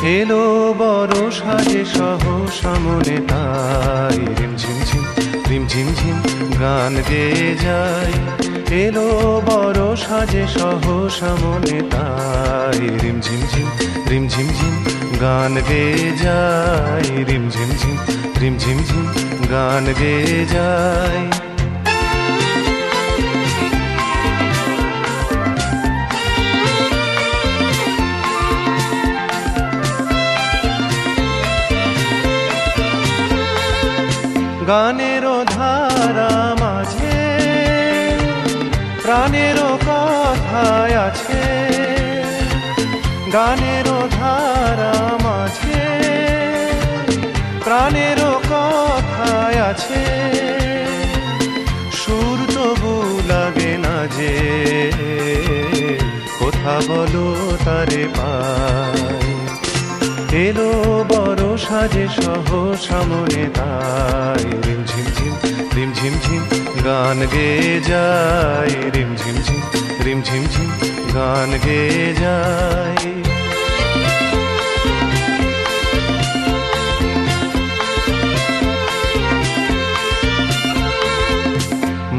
এলো বড় সাজে সহসা মনে তাই রিমঝিম ঝিম রিমঝিম ঝিম গান গেয়ে যায়। এলো বড় সাজে সহসা মনে তাই রিমঝিম ঝিম রিমঝিম ঝিম গান গেয়ে যায়। রিমঝিম ঝিম রিমঝিম ঝিম গান গেয়ে যায়। গানেরও ধারা মাঝে প্রাণেরও কথায় আছে। গানেরও ধারা মাঝে প্রাণেরও কথায় আছে। সুর তবু লাগে না যে কথা বলো তারে পাই। এলো বড় সাজে সহসা মনে তাই রিমঝিম ঝিম রিমঝিম ঝিম গান গেয়ে যায়। রিমঝিম ঝিম রিমঝিম ঝিম গান গেয়ে যায়।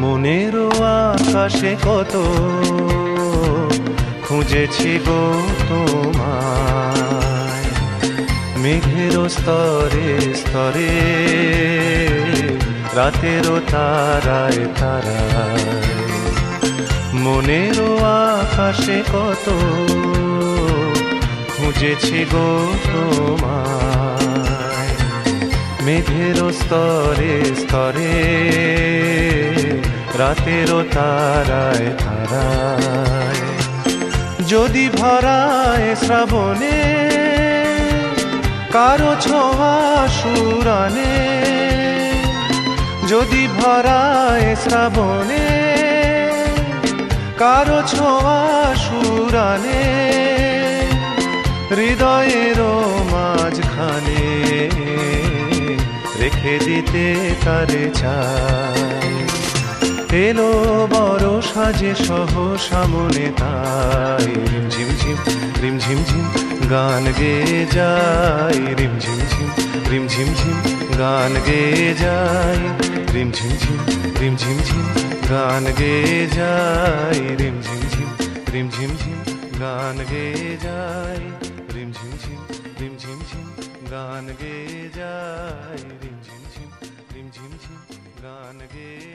মনেরও আকাশে কত খুঁজেছি গো তোমায়। মেঘেরও স্তরে স্তরে রাতেরও তারায় তারায়। মনেরও আকাশে কত খুঁজেছি গো তোমায়। মেঘেরও স্তরে স্তরে রাতেরও তারায় তারায়। যদি ভরায় শ্রাবণে কারো ছোঁয়া সুরানে। যদি ভরায় শ্রাবণে কারো ছোঁয়া সুরানে। হৃদয়েরও মাঝখানে রেখে দিতে তারে চাই। এলো বড় সাজে সহসা মনে তাই রিমঝিম ঝিম রিমঝিম ঝিম গান গেয়ে যায়। রিমঝিম ঝিম রিমঝিম ঝিম গান গেয়ে যায়। রিমঝিম ঝিম রিমঝিম ঝিম গান গেয়ে যায়। রিমঝিম ঝিম রিমঝিম ঝিম গান গেয়ে যায়। রিমঝিম ঝিম রিমঝিম ঝিম গান গেয়ে যায়। রিমঝিম ঝিম রিমঝিম ঝিম গান গেয়ে